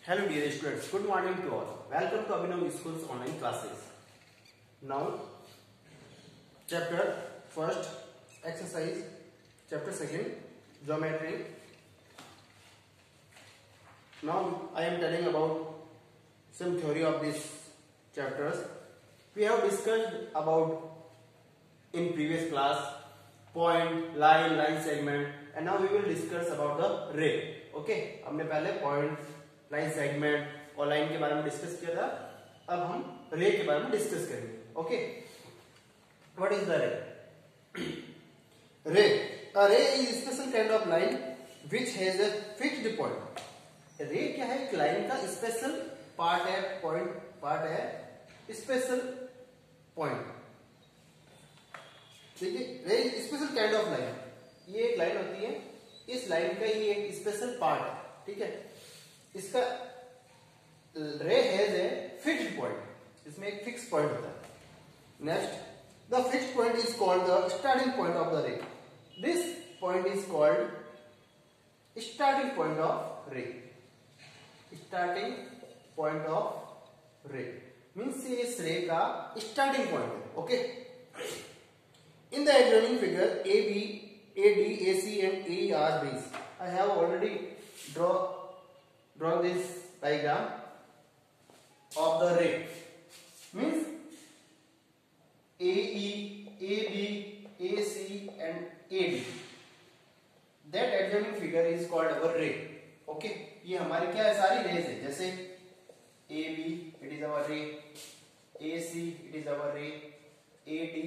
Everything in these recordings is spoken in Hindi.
Hello dear students, good morning to all. Welcome to Abhinav School's online classes. Now, chapter first, exercise, chapter second, geometry. Now, I am telling about some theory of these chapters. We have discussed about in previous class point, line segment, and now we will discuss about the ray. Okay, हमने पहले point, लाइन सेगमेंट और लाइन के बारे में डिस्कस किया था. अब हम रे के बारे में डिस्कस करेंगे. ओके, व्हाट इज द रे? रे, अ रे is special kind of line which has a fixed point. रे क्या है? एक लाइन का स्पेशल पार्ट है, पॉइंट पार्ट है, स्पेशल पॉइंट. देखिए, रे स्पेशल काइंड ऑफ लाइन, ये एक लाइन होती है, इस लाइन का ये एक स्पेशल पार्ट है. ठीक है, इसका रे हैज ए फिक्स्ड पॉइंट, इसमें एक फिक्स पॉइंट होता है. Next, the fixed point is called the starting point of the रे. This point is called starting point of रे. स्टार्टिंग पॉइंट ऑफ रे मीन्स ये इस रे का स्टार्टिंग पॉइंट है. Okay, in the adjoining figure AB, AD, AC and AE are rays. I have already draw this diagram of the ray. Means AE, AB, AC and AD. That adjoining figure is called our ray. Okay, ये हमारी क्या है? सारी रेज है. जैसे AB it is our ray, AC it is our ray, AD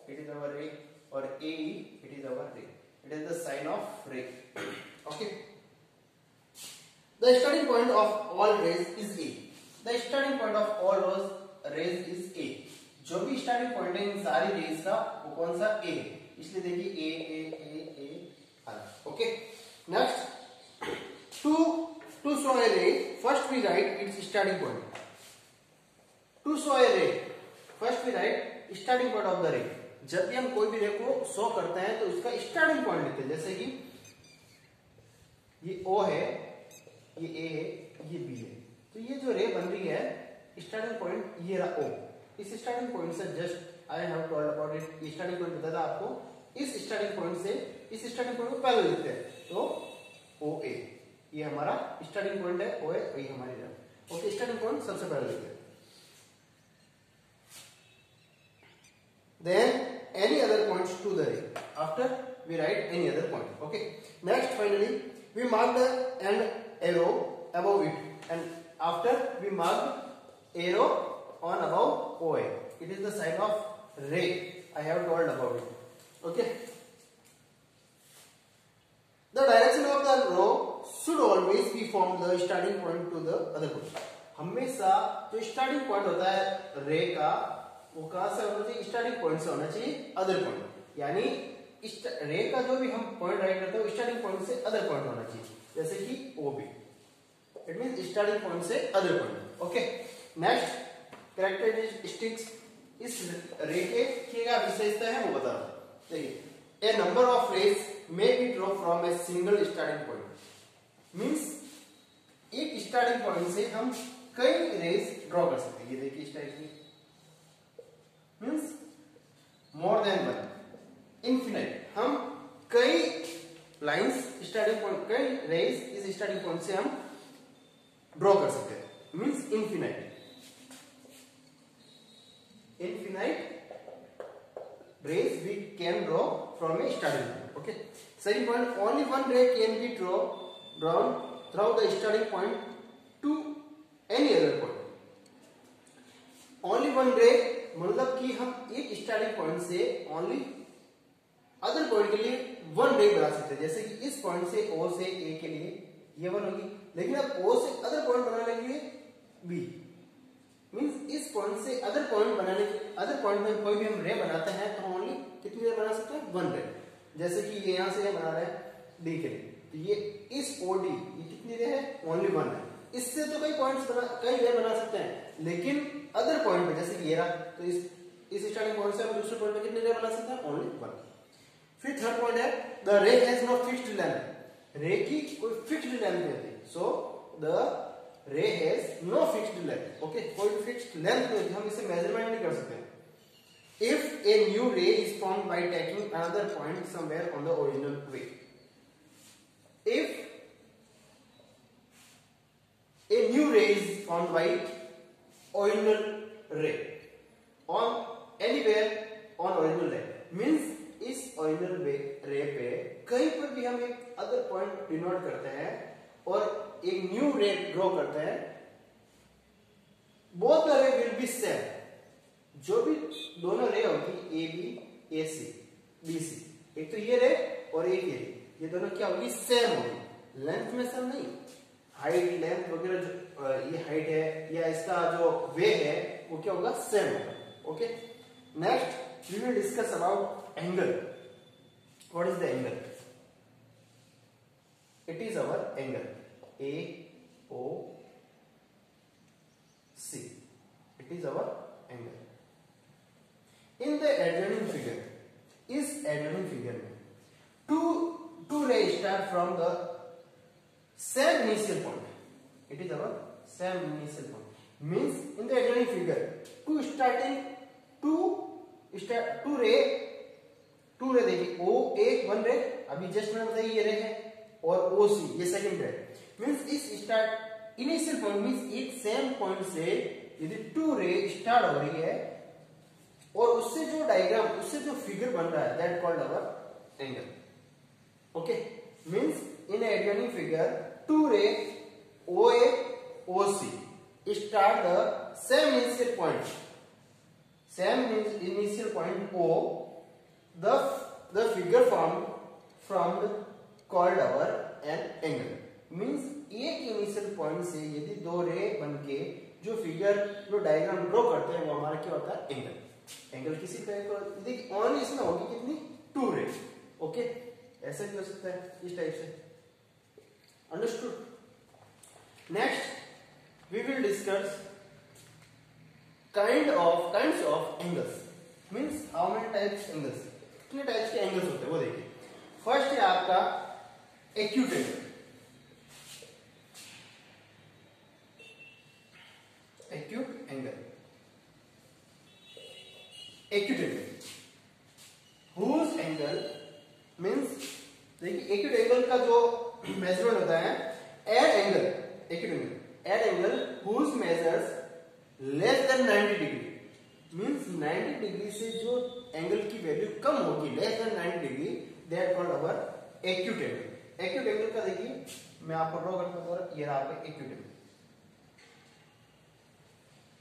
it is our ray और AE it is our ray. It is the sign of ray. Okay. The starting point of all rays is A. The starting point of all rays is A. जो भी स्टार्टिंग पॉइंट है इन सारी रेज का वो कौन सा? A. इसलिए देखिए A. Okay, next, to show a ray, first we write its starting point. To show a ray, first we write starting point of the ray. जब भी हम कोई भी रे को शो करते हैं तो उसका स्टार्टिंग पॉइंट लिखते हैं. जैसे कि ये O है, ये A है, ये B है. तो ये जो रे बन रही है स्टार्टिंग पॉइंट ये रहा O. इस स्टार्टिंग पॉइंट से just I have told about it. Starting point बताया था आपको. इस स्टार्टिंग पॉइंट से इस स्टार्टिंग पॉइंट को पहले लिखते हैं. तो OA ये हमारा स्टार्टिंग पॉइंट है, OA ये हमारी रे. ओके, स्टार्टिंग पॉइंट सबसे पहले लिखते हैं. Then any other points to the ray. After we write any other point. Okay. Next, finally, we mark the end arrow above it, and after we mark arrow on above OA. It is the sign of ray. I have told about it. Okay. The direction of the row should always be from the starting point to the other point. हमेशा जो स्टार्टिंग पॉइंट होता है रे का वो कहां से होना चाहिए? स्टार्टिंग पॉइंट से होना चाहिए अदर पॉइंट. यानी रे का जो भी हम पॉइंट राइट करते हैं स्टार्टिंग पॉइंट से अदर पॉइंट होना चाहिए. जैसे कि OB, it means starting point से other point. Okay, next, characteristics इस रे के क्या विशेषता है वो बता रहा हूं. देखिए, a number of rays may be drawn from a single starting point. Means एक स्टार्टिंग पॉइंट से हम कई रेज ड्रॉ कर सकते हैं. ये देखिए इस टाइप की, means more than one, infinite. हम कई लाइंस स्टार्टिंग पॉइंट, कई रेज इस स्टार्टिंग पॉइंट से हम ड्रॉ कर सकते हैं. Means infinite rays we can draw from a starting point. Okay, second point, only one ray can be drawn through the starting point to any other point. Only one ray मतलब कि हम एक स्टार्टिंग पॉइंट से ओनली अदर पॉइंट के लिए वन रे बना सकते हैं. जैसे कि इस पॉइंट से O से A के लिए ये वन होगी, लेकिन अब O से अदर पॉइंट बनाने के लिए B. मींस इस पॉइंट से अदर पॉइंट बनाने के अदर पॉइंट में कोई भी हम रे बनाते हैं तो ओनली कितनी रे बना सकते हैं? वन रे. जैसे कि ये यहां से ये बना रहे हैं D के लिए, तो ये इस OD ये कितनी रे है? ओनली वन है. इससे तो कई पॉइंट्स कई रे बना सकते हैं, लेकिन अदर पॉइंट पे जैसे कि ये रहा, तो इस स्टार्टिंग पॉइंट से हम दूसरे पॉइंट पे कितने रे बना सकते हैं? Only one. फिर थर्ड पॉइंट है, the ray has no fixed length. Ray की कोई फिक्स्ड लेंथ नहीं होती. So the ray has no fixed length. Okay, कोई भी फिक्स्ड लेंथ नहीं, हम इसे मेजरमेंट नहीं कर सकते। इफ ए न्यू रे is formed by taking another point somewhere on the original way, if a new ray is formed by original ray on anywhere on original ray, means इस original ray पे कहीं पर भी हम एक अदर पॉइंट डिनोट करते हैं और एक न्यू रे ड्रॉ करते हैं, both the ray will be same, जो भी दोनों रे होगी A B A C B C, एक तो ये रे और एक ये दोनों क्या होगी, सेम होगी, लेंथ में सेम नहीं, हाइट लेंथ वगैरह जो ये हाइट है या इसका जो वे है वो क्या होगा, सेम होगा। Okay, next we will discuss about angle. What is the angle? It is our angle A O C, it is our angle. In the adjoining figure, इस एडजॉइनिंग फिगर में two ray start from the same initial point, it is our same initial point, means in the adjoining figure two ray देखिए o एक वन रे, अभी जस्ट मैंने बताया ये रे है, और o c ये सेकंड रे, means इस स्टार्ट इनिशियल पॉइंट मींस एक सेम पॉइंट से यदि टू रे स्टार्ट हो रही है और उससे जो डायग्राम, उससे जो फिगर बन रहा है, that called hour angle. Okay, means in adjoining figure two ray OA OC start the same initial point O, the figure formed called our an angle, means एक इनिशियल पॉइंट से यदि दो रे बनके जो फिगर जो डायग्राम ड्रॉ करते हैं वो हमारा क्या होता है, एंगल। एंगल किसी तरह को देखिए ओनली इसमें होगी कितनी, टू रे। ओके, ऐसा भी हो सकता है इस टाइप से, understood. Next we will discuss kinds of angles, means how many types angles, कितने टाइप्स के एंगल्स होते हैं वो देखिए। फर्स्ट है आपका acute angle. Acute angle whose angle means, देखिए एक्यूट एंगल का जो मेजरमेंट होता है, an angle whose measures less than 90 degree, means 90 degree से जो एंगल की वैल्यू कम होगी, less than 90 degree, that called our acute angle. Acute angle का देखिए मैं आपको ड्रॉ करता हूं, ये रहा आपका एक्यूट एंगल,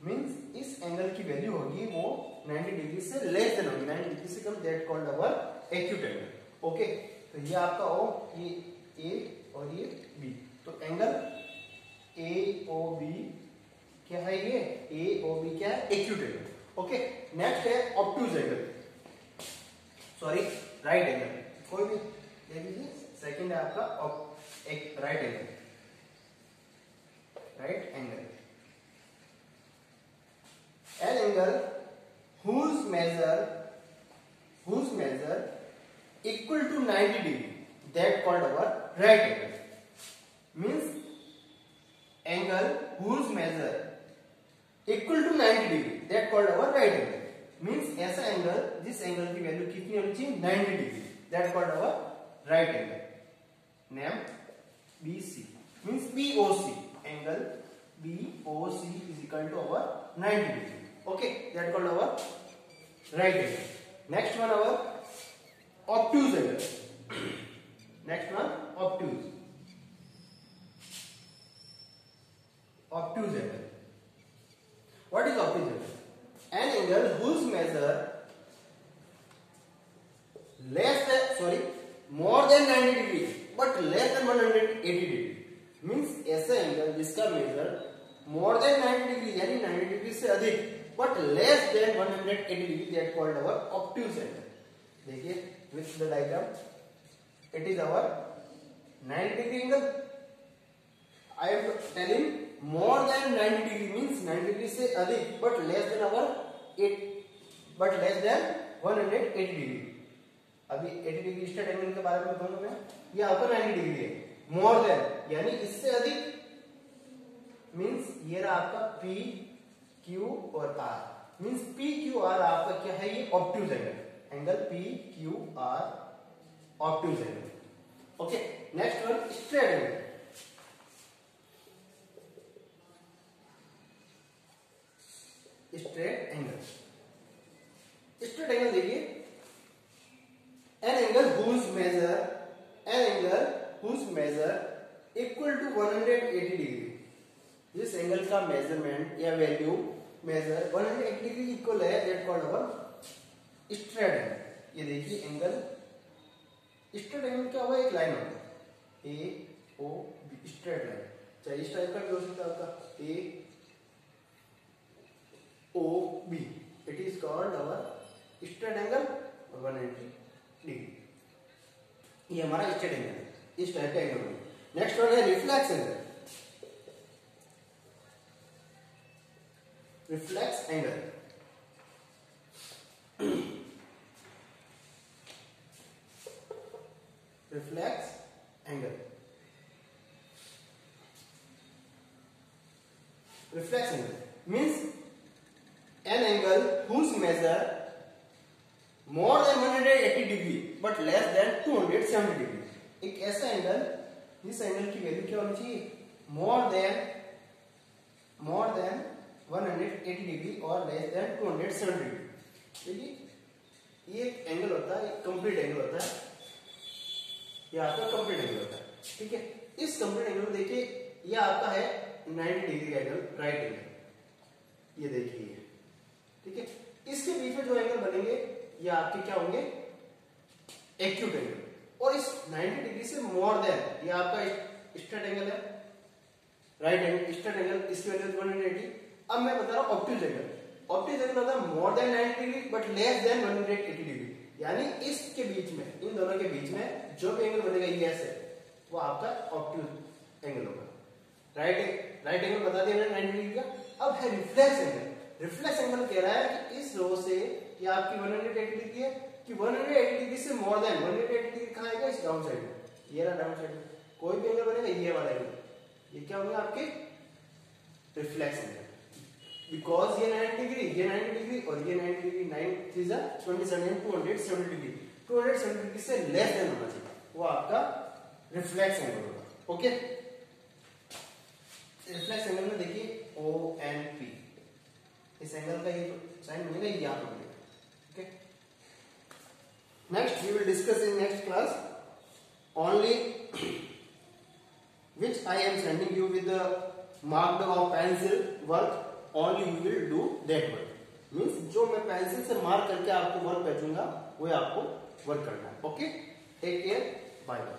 मींस इस एंगल की वैल्यू होगी वो 90 डिग्री से लेस देन होगी, 90 डिग्री से कम, that called our acute angle. Okay, तो ये आपका ओ, ये ए और ये बी, तो एंगल ए ओ बी क्या है, ये ए ओ बी क्या है, एक्यूट एंगल। ओके, नेक्स्ट है ऑब्टूज एंगल, सॉरी राइट एंगल, कोई भी देख लीजिए। सेकंड है आपका एक right angle, an angle whose measure equal to 90 degree, that called our right angle, means angle whose measure equal to 90 degree, that called our right angle, means ऐसा एंगल जिस एंगल की वैल्यू कितनी होनी चाहिए, 90 degree, that called our right angle, name BC, means BOC, angle BOC is equal to our 90 degree. Okay, that called our right angle. Next one our obtuse angle. Next one obtuse. Obtuse angle. What is obtuse angle? An angle whose measure more than 90 degree but less than 180 degree, means ऐसा एंगल जिसका मेजर more than 90 degree यानी 90 डिग्री से अधिक but less than 180 degree, that called our obtuse angle. देखिए with the diagram, it is our 90 degree angle. I am telling more than 90 degree means 90 degree से अधिक but less than 180 degree. अभी 80 डिग्री स्ट्रेट एंगल के बारे में बताऊंगा मैं, ये आपका 90 डिग्री है, मोर देन यानी इससे अधिक मींस ये रहा आपका पी क्यू और R, means P Q R आपका क्या है, ये obtuse angle, angle P Q R obtuse angle. Okay, next one straight angle. Straight angle, straight angle देखिए, an angle whose measure equal to 180 degree. जिस एंगल का मेजरमेंट या वैल्यू मेजर 180 डिग्री इक्वल है, that called our straight angle. ये देखिए एंगल, स्ट्रेट एंगल क्या हुआ, एक लाइन होता है A O B, straight line, चाहे इस टाइप का भी हो सकता है आपका A O B, it is called our straight angle 180 degree. ये हमारा स्ट्रेट एंगल है, इस टाइप का एंगल है। नेक्स्ट वन है reflex angle. Reflex angle, reflex angle, reflex angle means an angle whose measure more than 180 degree but less than 270 degree। एक ऐसा एंगल जिस एंगल की वैल्यू क्या होनी चाहिए, मोर देन 180 डिग्री और लेस देन 270 डिग्री। देखिए ये एक एंगल होता है, एक कंप्लीट एंगल होता है, ये आपका कंप्लीट एंगल होता है, ठीक है। इस कंप्लीट एंगल में देखिए ये आपका है 90 डिग्री का एंगल, राइट एंगल, ये देखिए, ठीक है। इसके बीच में जो एंगल बनेंगे ये आपके क्या होंगे, एक्यूट एंगल। और इस 90 डिग्री से मोर देन, ये आपका स्ट्रेट एंगल है, राइट एंगल, स्ट्रेट एंगल, इसकी वैल्यू 180। अब मैं बता रहा हूं ऑब्ट्यूज एंगल। ऑब्ट्यूज एंगल होता है more than 90 degree but less than 180 degree, यानी इसके बीच में, इन दोनों के बीच में जो भी एंगल बनेगा ये ऐसे, वो आपका ऑब्ट्यूज एंगल होगा। राइट एंगल बता दिया मैंने 90 डिग्री का। अब है रिफ्लेक्स एंगल। रिफ्लेक्स एंगल कह रहा है कि इस रो से ये आपकी 180 डिग्री है, कि 180 डिग्री से मोर देन 180 डिग्री कहां आएगा, इस डाउन साइड में, ये रहा डाउन साइड में। कोई भी एंगल बनेगा ये वाला एंगल, ये क्या होंगे आपके रिफ्लेक्स एंगल, बिकॉज ये 90 डिग्री, ये 90 डिग्री और ये 90 डिग्री, 9 3 27 270 डिग्री, 270 डिग्री से लेस देन होना चाहिए, वो आपका रिफ्लेक्स एंगल होगा। ओके, रिफ्लेक्स एंगल में देखिए ओ एन पी, इस एंगल का ये साइन बनेगा, ये यहां पर बनेगा। Okay, next we will discuss in next class only which I am sending you with the marked of pencil work, only you will do that work, means जो मैं पेंसिल से मार्क करके आपको वर्क भेजूंगा वो आपको वर्क करना है। Okay, take care, bye bye.